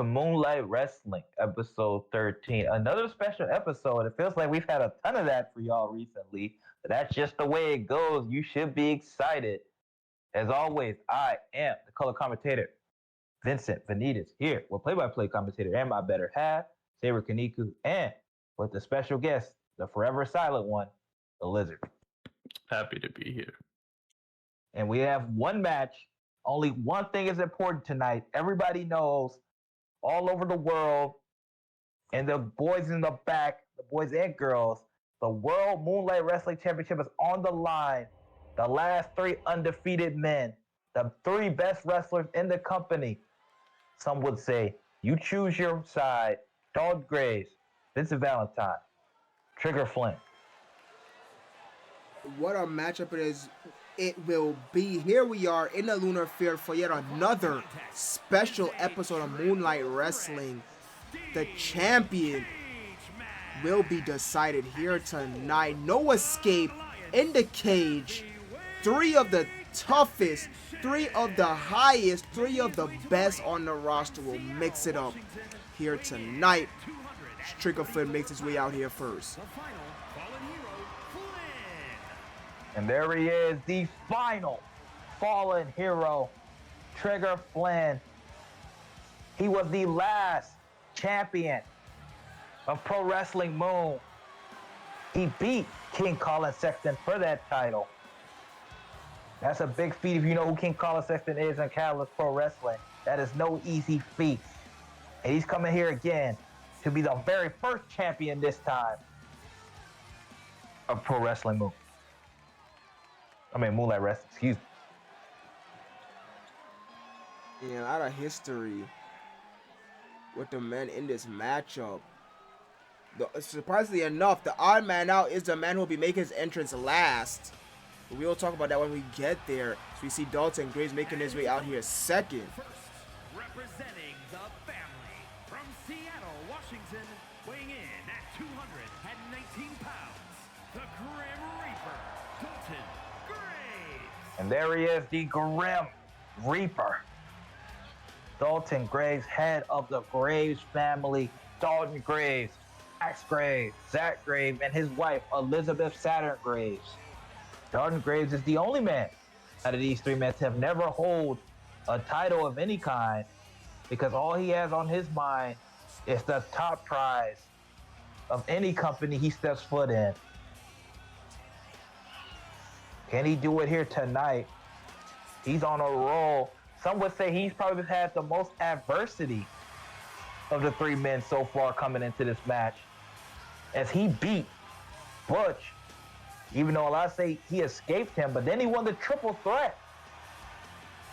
to Moonlight Wrestling, episode 13. Another special episode. It feels like we've had a ton of that for y'all recently, but that's just the way it goes. You should be excited. As always, I am the color commentator, Vincent Benitez, here with play-by-play commentator and my better half, Saber Kaniku, and with the special guest, the forever silent one, the Lizard. Happy to be here. And we have one match. Only one thing is important tonight. Everybody knows all over the world, and the boys in the back, the boys and girls, the World Moonlight Wrestling Championship is on the line. The last three undefeated men, the three best wrestlers in the company. Some would say, you choose your side. Dalton Graves, Vincent Valentine, Trigger Flynn. What a matchup it is. It will be. Here we are in the Lunar Field for yet another special episode of Moonlight Wrestling. The champion will be decided here tonight. No escape in the cage. Three of the toughest, three of the highest, three of the best on the roster will mix it up here tonight. Trigger Flynn makes his way out here first. And there he is, the final fallen hero, Trigger Flynn. He was the last champion of Pro Wrestling Moon. He beat King Colin Sexton for that title. That's a big feat if you know who King Colin Sexton is in Catalyst Pro Wrestling. That is no easy feat. And he's coming here again to be the very first champion this time of Pro Wrestling Moon. Moonlight Wrestling, excuse me. Yeah, a lot of history with the men in this matchup. Surprisingly enough, the odd man out is the man who will be making his entrance last. But we'll talk about that when we get there. So we see Dalton Graves making his way out here second. Representing the family from Seattle, Washington, weighing in at 219 pounds, the Grim Reaper, Dalton Graves. And there he is, the Grim Reaper. Dalton Graves, head of the Graves family. Dalton Graves, Max Graves, Zach Graves, and his wife, Elizabeth Saturn Graves. Dalton Graves is the only man out of these three men to have never hold a title of any kind, because all he has on his mind is the top prize of any company he steps foot in. Can he do it here tonight? He's on a roll. Some would say he's probably had the most adversity of the three men so far coming into this match, as he beat Butch, even though a lot say he escaped him, but then he won the triple threat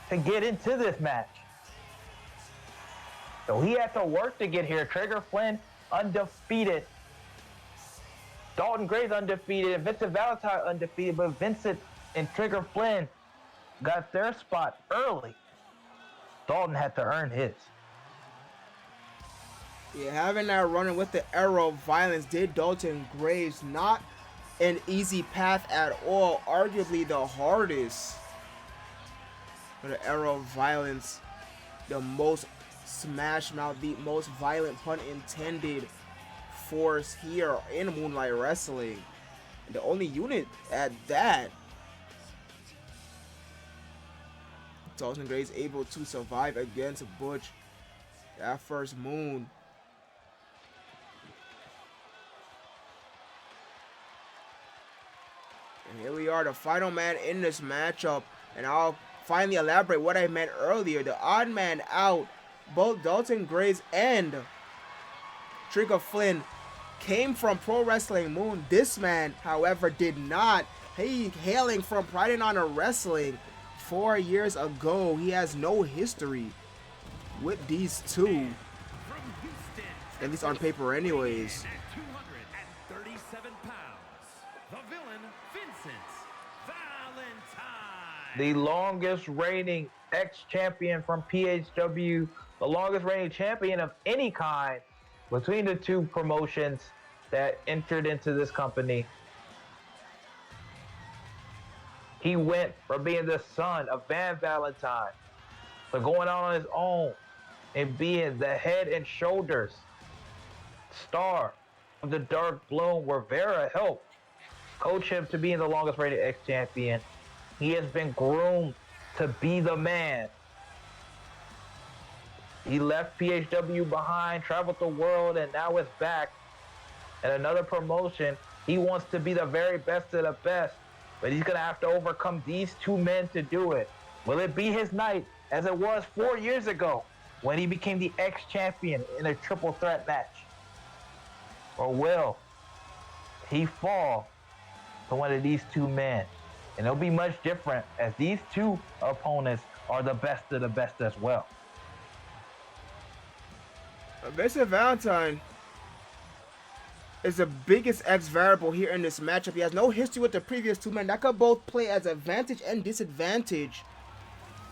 to get into this match. So he had to work to get here. Trigger Flynn undefeated. Dalton Graves undefeated, and Vincent Valentine undefeated, but Vincent and Trigger Flynn got their spot early. Dalton had to earn his. Yeah, having that running with the arrow of violence did Dalton Graves not an easy path at all. Arguably the hardest. For the arrow of violence, the most smash mouth, the most violent pun intended force here in Moonlight Wrestling. And the only unit at that. Dalton Graves able to survive against Butch that first moon. And here we are, the final man in this matchup. And I'll finally elaborate what I meant earlier. The odd man out, both Dalton Graves and Trigger Flynn came from Pro Wrestling Moon. This man, however, did not. He hailing from Pride and Honor Wrestling 4 years ago. He has no history with these two, at least on paper anyways. At 237 pounds, the villain, Vincent Valentine. The longest reigning ex-champion from PHW, the longest reigning champion of any kind between the two promotions that entered into this company. He went from being the son of Van Valentine to going out on his own and being the head and shoulders star of the Dark Bloom, where Vera helped coach him to being the longest reigning X champion. He has been groomed to be the man. He left PHW behind, traveled the world, and now is back at another promotion. He wants to be the very best of the best, but he's going to have to overcome these two men to do it. Will it be his night, as it was 4 years ago when he became the X champion in a triple threat match? Or will he fall to one of these two men? And it'll be much different, as these two opponents are the best of the best as well. Vincent Valentine is the biggest X variable here in this matchup. He has no history with the previous two men. That could both play as advantage and disadvantage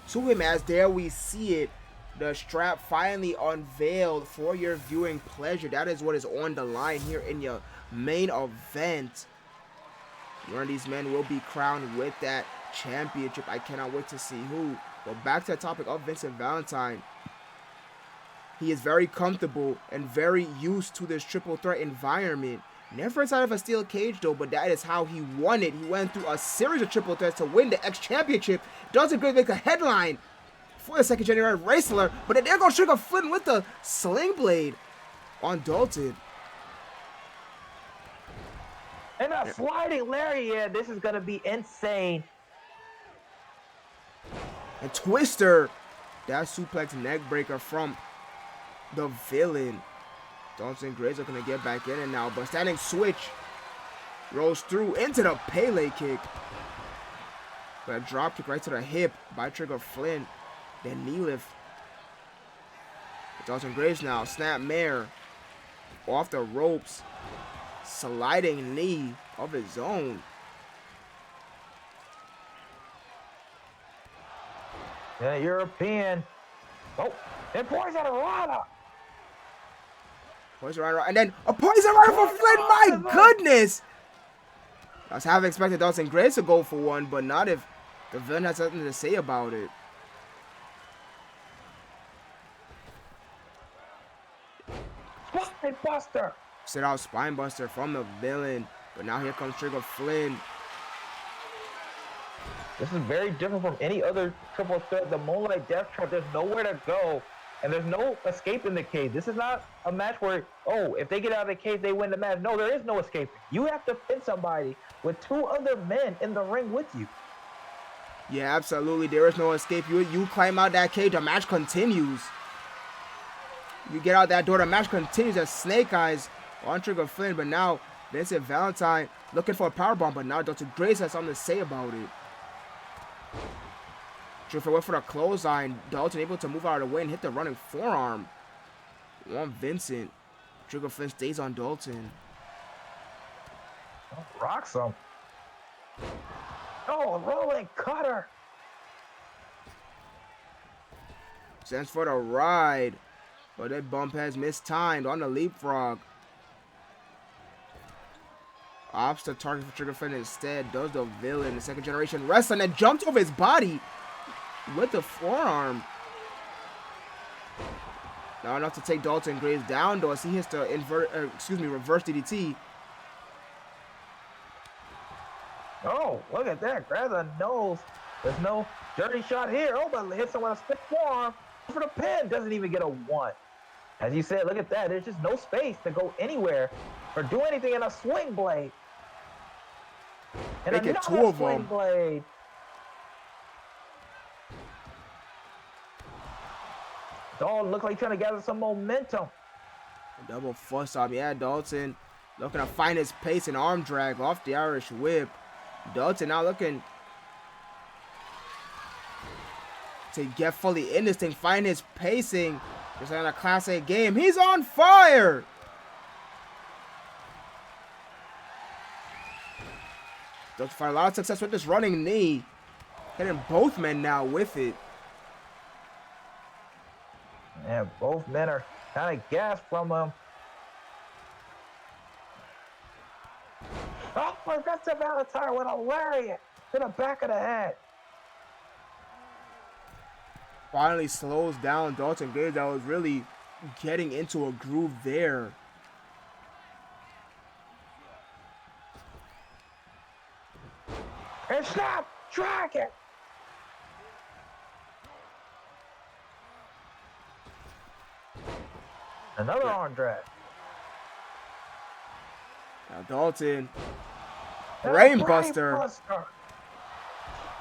to him, as there we see it. The strap finally unveiled for your viewing pleasure. That is what is on the line here in your main event. One of these men will be crowned with that championship. I cannot wait to see who. But back to the topic of Vincent Valentine. He is very comfortable and very used to this triple threat environment. Never inside of a steel cage though, but that is how he won it. He went through a series of triple threats to win the X Championship. Doesn't make a headline for the second generation wrestler, but then there goes Trigger Flynn with the sling blade on Dalton. And a sliding lariat. This is going to be insane. And Twister, that suplex neck breaker from the villain. Dalton Gray's looking to get back in it now, but standing switch rolls through into the Pele kick. But a drop kick right to the hip by Trigger Flynn. Then knee lift. Dalton Graves now, snap mare off the ropes, sliding knee of his own. Yeah, European. Oh, and Poison Rana. Poison Rider, and then a Poison Rider for Flynn. My goodness! I was half expected Dalton Graves to go for one, but not if the villain has something to say about it. Spine Buster. Sit out spine buster from the villain, but now here comes Trigger Flynn. This is very different from any other triple threat. The Moonlight Death Trap, there's nowhere to go, and there's no escape in the cage. This is not a match where, oh, if they get out of the cage, they win the match. No, there is no escape. You have to pin somebody with two other men in the ring with you. Yeah, absolutely. There is no escape. You climb out that cage, the match continues. You get out that door, the match continues as Snake Eyes on Trigger Flynn, but now Vincent Valentine looking for a powerbomb, but now Dr. Grace has something to say about it. Trigger went for the clothesline. Dalton able to move out of the way and hit the running forearm on Vincent. Trigger Flynn stays on Dalton. Rocks him. Oh, rolling cutter. Stands for the ride, but that bump has mistimed on the leapfrog. Opts the target for Trigger Flynn instead. Does the villain, the second generation wrestler, and jumped over his body with the forearm. Not enough to take Dalton Graves down though, as he hits the reverse DDT. Oh, look at that. Grab the nose. There's no dirty shot here. Oh, but hits someone a split forearm for the pin. Doesn't even get a one. As you said, look at that. There's just no space to go anywhere or do anything in a swing blade. And Make it another two of swing them. blade. Dalton look like he's trying to gather some momentum. Double fuss up. Yeah, Dalton looking to find his pace and arm drag off the Irish whip. Dalton now looking to get fully in this thing, find his pacing. Just like in a Class A game. He's on fire! Dalton find a lot of success with this running knee. Hitting both men now with it. Yeah, both men are kind of gassed from him. Oh, Vincent Valentine with a lariat to the back of the head. finally slows down Dalton Graves. That was really getting into a groove there. And snap dragon. Another arm drag. Now Dalton. And a Brainbuster. brainbuster.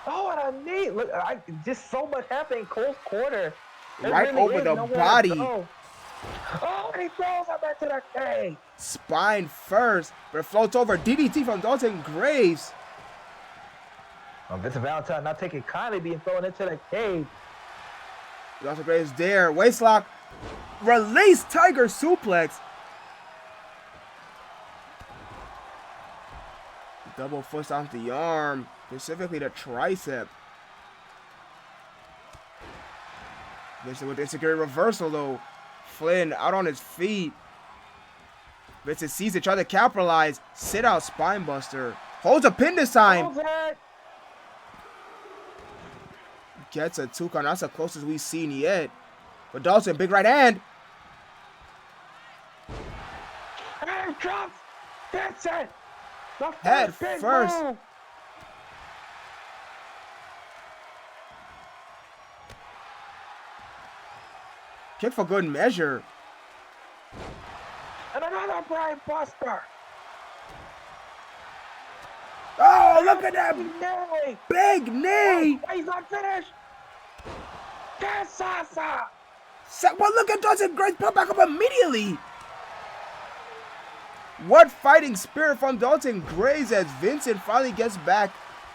Oh, and a knee. Look, just so much happening close quarter. There Right really over is the nowhere to body. go. Oh, and he throws him back to the cage. Spine first, but it floats over. DDT from Dalton Graves. Vincent Valentine not taking kindly being thrown into the cage. Dalton Graves there. Waistlock. Release Tiger suplex. Double foot off the arm, specifically the tricep. Vincent with the insecurity reversal though. Flynn out on his feet. Vincent sees it, try to capitalize. Sit out spinebuster. Holds a pin this time. Holds it. Gets a 2 count. That's the closest we've seen yet. But Dalton, big right hand. And drops Vincent. The Head big first. move. Kick for good measure. And another brain buster. Oh, look at that Nearly. big knee. Oh, he's not finished. Kasasa. But look at Dalton Graves put back up immediately. What fighting spirit from Dalton Graves as Vincent finally gets back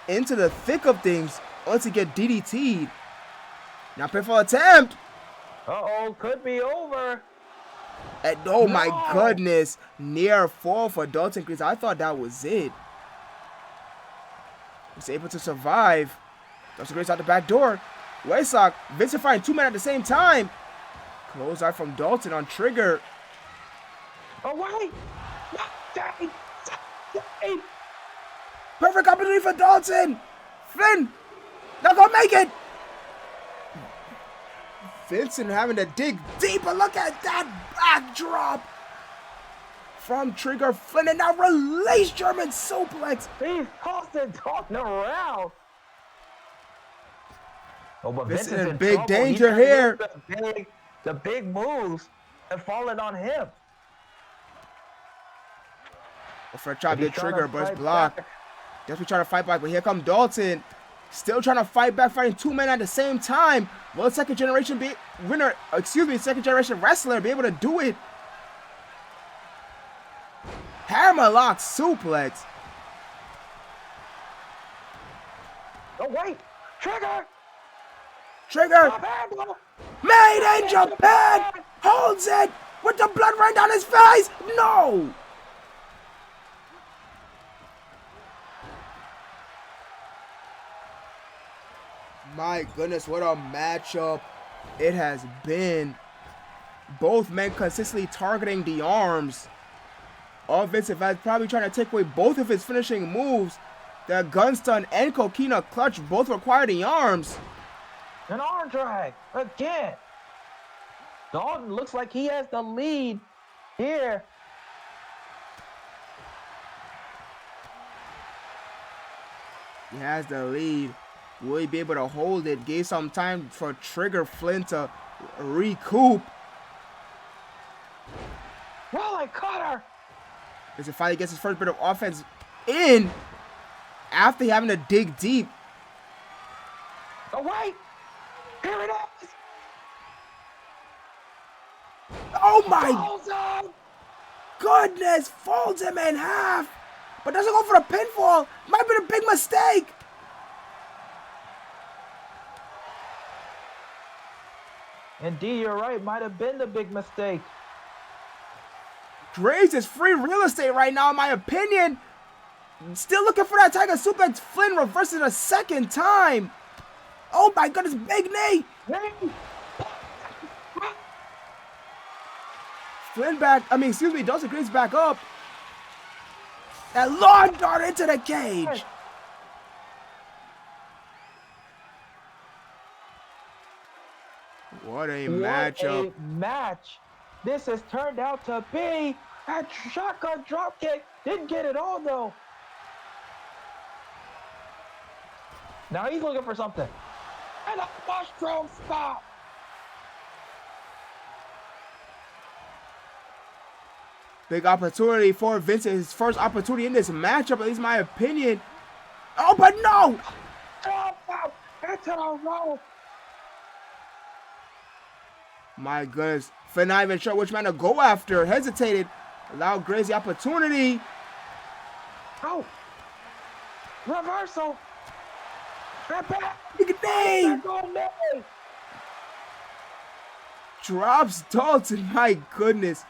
into the thick of things once he get DDT'd. Now pinfall attempt. Uh-oh, could be over. And oh No. my goodness, near fall for Dalton Graves. I thought that was it. He's able to survive. Dalton Graves out the back door. Waistlock. Vincent fighting 2 men at the same time. Close out from Dalton on trigger. Oh, wait. Perfect opportunity for Dalton. Flynn, not gonna make it. Vincent having to dig deep, but look at that backdrop from Trigger Flynn, and now release German suplex. He's tossing Dalton around. Oh, but Vincent Vincent's in in big trouble. danger He here. The big moves have fallen on him. For a try to He's get trying Trigger, to but it's fight blocked. back. Desperately trying to fight back, but here comes Dalton. Still trying to fight back, fighting 2 men at the same time. Will a second generation wrestler be able to do it? Hammerlock suplex. Oh, wait. Trigger. Trigger. Top handle. Made in Japan. Holds it with the blood running down his face. No. My goodness, what a matchup it has been. Both men consistently targeting the arms of Vincent Vaz, probably trying to take away both of his finishing moves. The gun stun and coquina clutch both require the arms. An arm drag again. Dalton looks like he has the lead here. He has the lead. Will he be able to hold it? Gave some time for Trigger Flynn to recoup. Rolling cutter. As he finally gets his first bit of offense in after having to dig deep. Oh, wait. Here it is. Oh my Falls him. goodness! Folds him in half, but doesn't go for the pinfall. Might be a big mistake. Indeed, you're right. Might have been the big mistake. Graves is free real estate right now, in my opinion. Still looking for that Tiger suplex. Flynn reverses a second time. Oh my goodness, big knee. Dalton Graves back up. And lawn dart into the cage. What a What matchup. a match this has turned out to be. That shotgun dropkick didn't get it all, though. Now he's looking for something. And a mushroom stop. Big opportunity for Vincent. His first opportunity in this matchup, at least my opinion. Oh, but no! Drop out into the rope. My goodness. Finn not even sure which man to go after. Hesitated. Allowed Grace the opportunity. Oh. Reversal. And back. Big name. Drops Dalton. My goodness.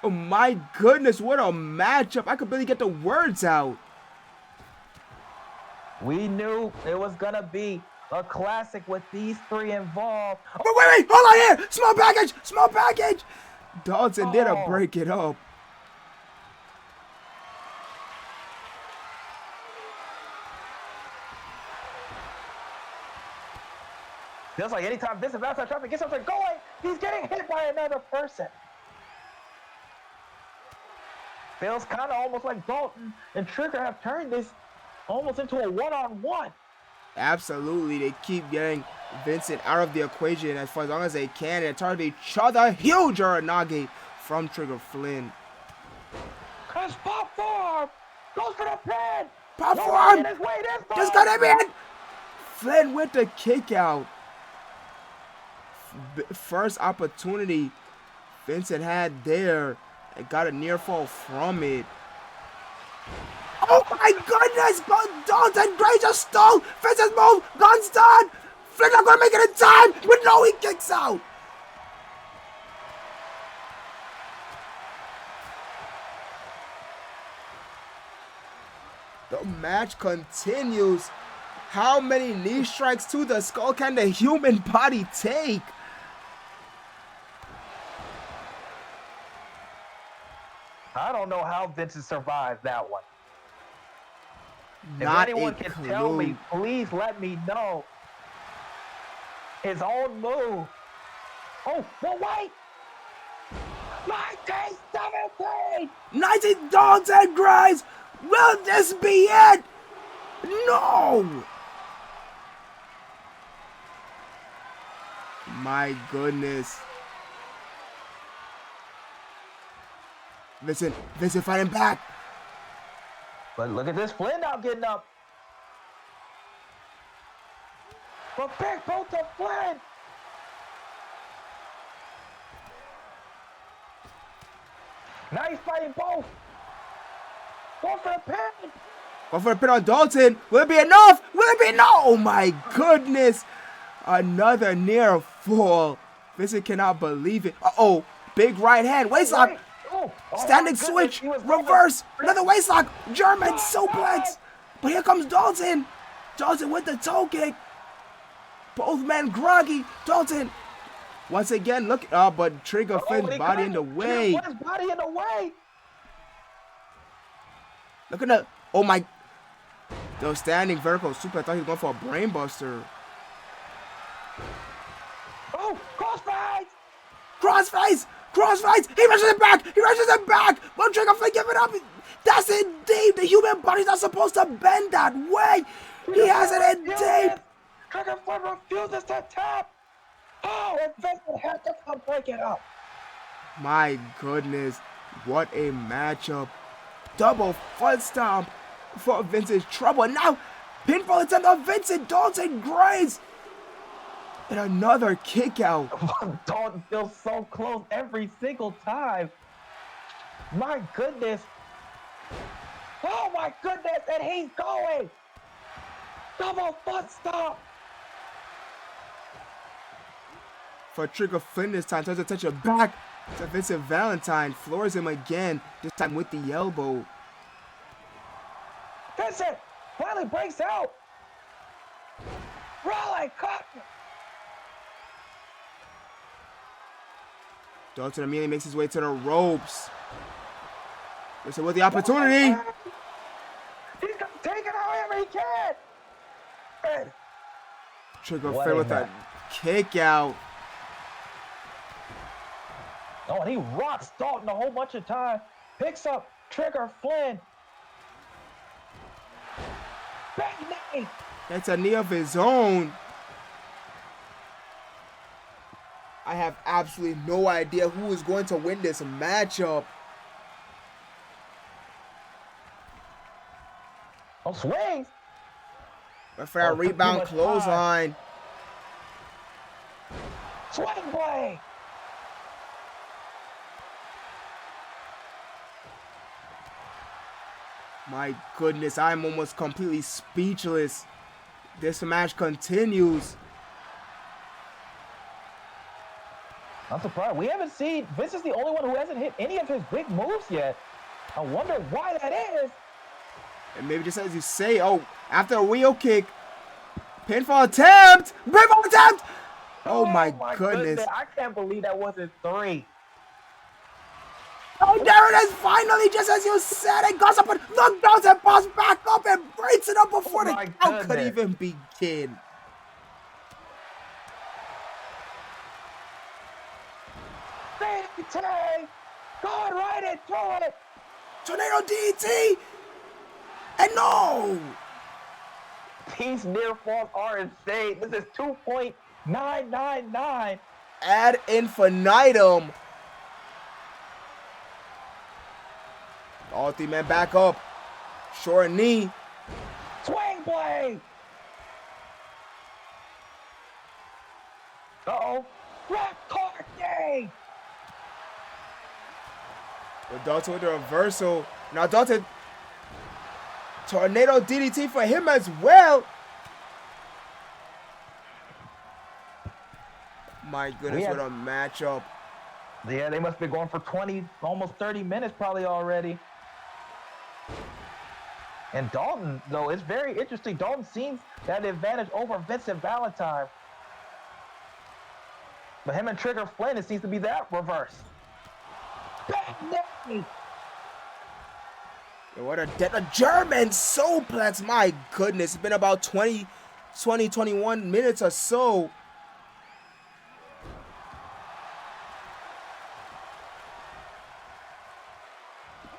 Oh my goodness, what a matchup. I could barely get the words out. We knew it was going to be a classic with these three involved. But wait, hold on here. Small package. Dalton did break it up. Feels like anytime Vincent Valentine trying to get something going, he's getting hit by another person. Feels kind of almost like Dalton and Trigger have turned this almost into a one-on-one. Absolutely, they keep getting Vincent out of the equation as far as long as they can and target each other. Huge Uranage from Trigger Flynn. Cause pop form goes for the pin. Pop form just got him in. Flynn with the kick out. First opportunity Vincent had there and got a near fall from it. Oh my goodness! Dalton Gray just stole Vincent's move. Gun's done. Flynn not gonna make it in time, but no, he kicks out. The match continues. How many knee strikes to the skull can the human body take? I don't know how Vincent survived that one. Not if anyone a can clue. tell me, please let me know. His own move. Oh, well, wait. 1917! 19 Dalton Grimes! Will this be it? No! My goodness. Vincent fighting back. But look at this Flynn now getting up. But big boot to Flynn. Now he's fighting both. Go for the pin. Go for the pin on Dalton. Will it be enough? Will it be enough? Oh my goodness. Another near fall. Vincent cannot believe it. Uh-oh. Big right hand. Waistlock. Standing switch. Reverse. Another waistlock. German suplex. But here comes Dalton. Dalton with the toe kick. Both men groggy. Dalton. Once again, look. But Trigger Finn's body in the way. Body in the way. Look at that. Oh my. The standing vertical super. I thought he was going for a brain buster. Oh, crossface. Crossface. Crossface. He rushes it back. He rushes it back. Won't Trigger Flynn give it up? That's it deep. The human body's not supposed to bend that way. He has it in deep. Trigger Flynn refuses to tap. Oh, and Vincent had to come break it up. My goodness. What a matchup. Double foot stomp for Vincent's trouble. Now, pinfall attempt on Vincent. Dalton Grace. And another kick out. Dalton feels so close every single time. My goodness. Oh my goodness, and he's going. Double foot stomp. For Trigger Flynn this time, turns attention back to Vincent Valentine. Floors him again, this time with the elbow. Vincent finally breaks out. Rolling cut. Dalton immediately makes his way to the ropes. Vincent with the opportunity. He's gonna take it however he can. Trigger Flynn with a kick out. Oh, and he rocks Dalton a whole bunch of time. Picks up Trigger Flynn. Bang knee. That's a knee of his own. I have absolutely no idea who is going to win this matchup. Oh, swings. But for a rebound clothesline. Swing play. My goodness, I'm almost completely speechless. This match continues. I'm surprised. We haven't seen, Vince is the only one who hasn't hit any of his big moves yet. I wonder why that is. And maybe just as you say, oh, after a wheel kick, pinfall attempt! Pinfall attempt! Oh my goodness. I can't believe that wasn't 3. Oh, there it is, finally, just as you said, it goes up and look, goes and pops back up and breaks it up before the count could even begin. DDT! Going right into it! Tornado DDT! And no! These near falls are insane. This is 2.999. Ad infinitum. All 3 men back up. Short knee. Swing blade. Uh-oh. Rap card day. Dalton with the reversal. Now Dalton. Tornado DDT for him as well. My goodness, what a matchup. Yeah, they must be going for 20, almost 30 minutes probably already. And Dalton, though, it's very interesting. Dalton seems to have the advantage over Vincent Valentine. But him and Trigger Flynn, it seems to be that reverse. What a German suplex. My goodness, it's been about 21 minutes or so.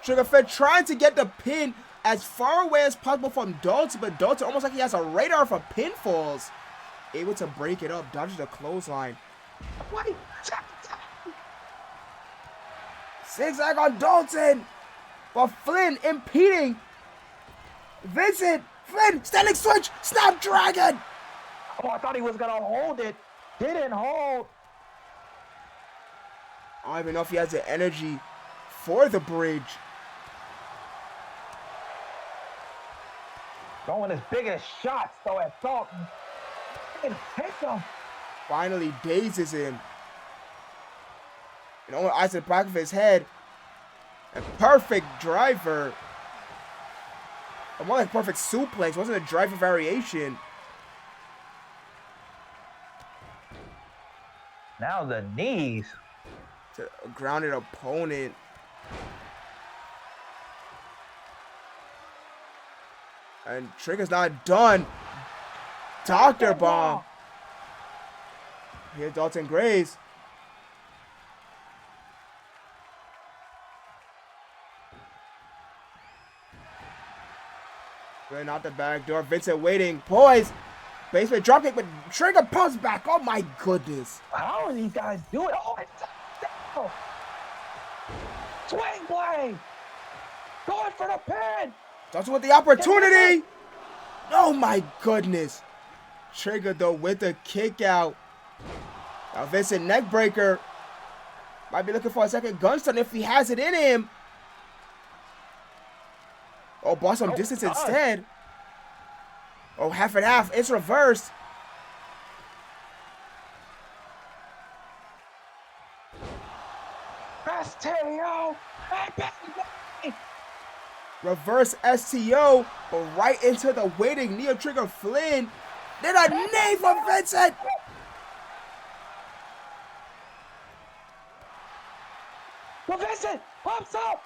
Trigger Flynn trying to get the pin as far away as possible from Dalton, but Dalton almost like he has a radar for pinfalls. Able to break it up, dodges the clothesline. Wait. Zigzag on Dalton, but Flynn impeding. Vincent, Flynn, standing switch, Snapdragon. Oh, I thought he was gonna hold it. Didn't hold. I don't even know if he has the energy for the bridge. Going his biggest shots, though, at Dalton. Didn't hit him. Finally dazes him. And only ice in the back of his head. A perfect driver. More like perfect suplex. Wasn't a driver variation. Now the knees. To a grounded opponent. And Trigger's not done. Dr. Bomb. Here, Dalton Grace. Going out the back door. Vincent waiting. Poise. Basement drop kick, but Trigger pumps back. Oh my goodness. How are these guys doing? Oh, it's down. Swing blade. Going for the pin. Dalton with the opportunity. Oh my goodness. Trigger though with the kick out. Now Vincent neckbreaker. Might be looking for a second gunstun if he has it in him. Oh, bought some distance instead. Oh, half and half. It's reversed. STO. Reverse STO, but right into the waiting Neo Trigger Flynn. Then a knee for Vincent. Well, Vincent pops up.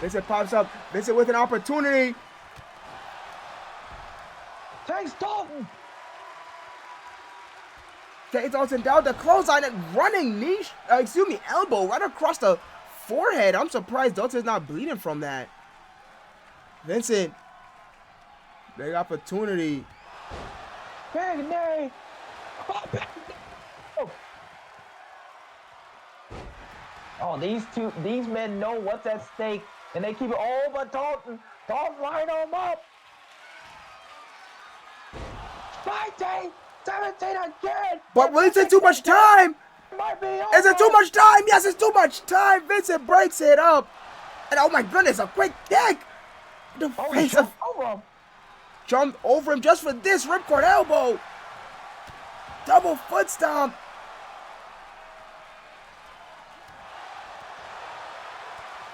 Vincent pops up. Vincent with an opportunity. Thanks, Dalton. Okay, Dalton down the clothesline and running knee, elbow right across the forehead. I'm surprised Dalton's not bleeding from that. Vincent, big opportunity. Big knee. Oh, these men know what's at stake, and they keep it over Dalton. Dalton line them up. 19, 17 again. But will it take too much time? Might be Is it too much time? Yes, it's too much time. Vincent breaks it up. And oh my goodness, a quick kick. The face of over him. Jumped over him just for this ripcord elbow. Double foot stomp.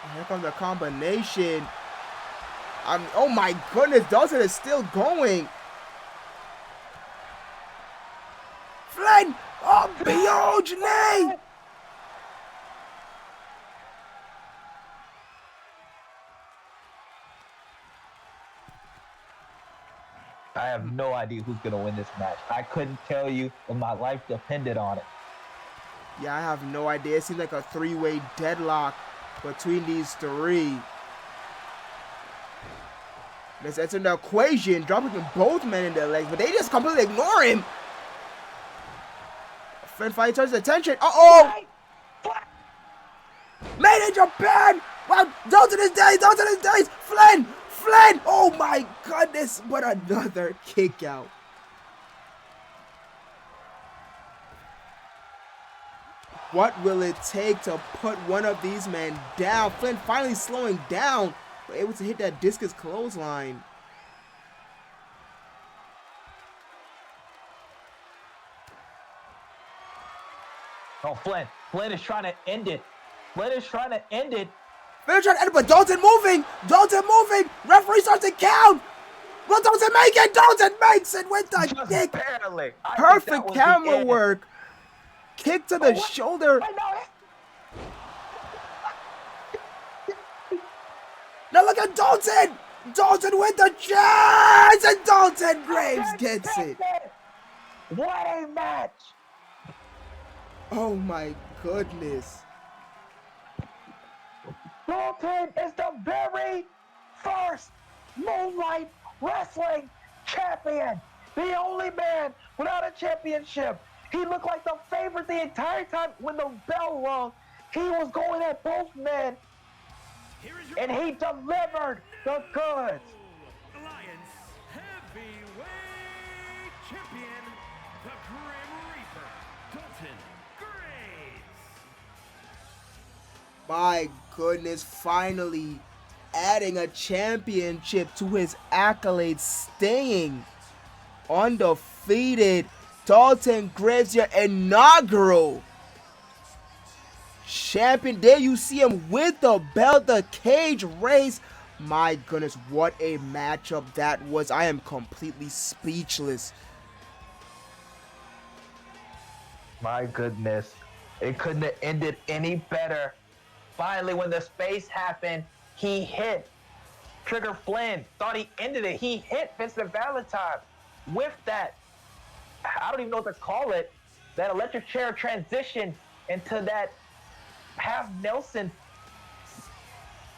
And here comes the combination. Oh my goodness, Dalton is still going. Flynn! Oh, huge knee! I have no idea who's going to win this match. I couldn't tell you if my life depended on it. Yeah, I have no idea. It seems like a three-way deadlock between these three. That's an equation, dropping both men in their legs, but they just completely ignore him. Flynn finally turns his attention. Uh-oh! Made in Japan! Wow, Dalton is dead! Dalton is dead! Flynn! Flynn! Oh my goodness! What another kick out. What will it take to put one of these men down? Flynn finally slowing down, but able to hit that discus clothesline. Oh, Flynn. Flynn is trying to end it. Flynn is trying to end it. Flynn is trying to end it, but Dalton moving! Dalton moving! Referee starts to count! Will Dalton make it? Dalton makes it with the Just kick! barely. Perfect camera work! Kick to the shoulder! Now look at Dalton! Dalton with the chance! And Dalton Graves gets it! What a match! Oh my goodness. Dalton is the very first Moonlight Wrestling champion. The only man without a championship. He looked like the favorite the entire time. When the bell rung, he was going at both men. And he delivered the goods. Alliance Heavyweight Champion, the Grim Reaper, Dalton Graves. My goodness, finally adding a championship to his accolades, staying undefeated. Dalton Graves, your inaugural champion. There you see him with the belt, the cage race. My goodness, what a matchup that was. I am completely speechless. My goodness. It couldn't have ended any better. Finally, when the space happened, he hit Trigger Flynn. Thought he ended it. He hit Vincent Valentine with that, I don't even know what to call it, that electric chair transition into that half Nelson,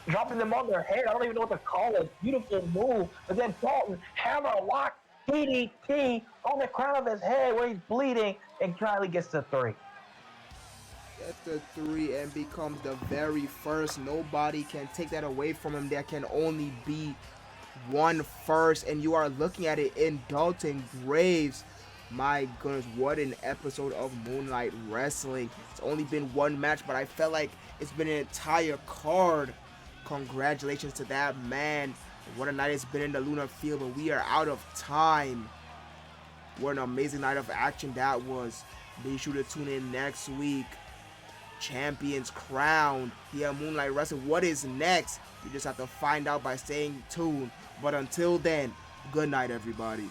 dropping them on their head. I don't even know what to call it. Beautiful move. But then Dalton, hammer lock, DDT on the crown of his head where he's bleeding, and finally gets to 3. Gets the 3 and becomes the very first. Nobody can take that away from him. There can only be one first, and you are looking at it in Dalton Graves. My goodness, what an episode of Moonlight Wrestling. It's only been one match, but I felt like it's been an entire card. Congratulations to that man. What a night it's been in the Lunar Field, but we are out of time. What an amazing night of action that was. Be sure to tune in next week. Champions crowned here at Moonlight Wrestling. What is next? You just have to find out by staying tuned. But until then, good night, everybody.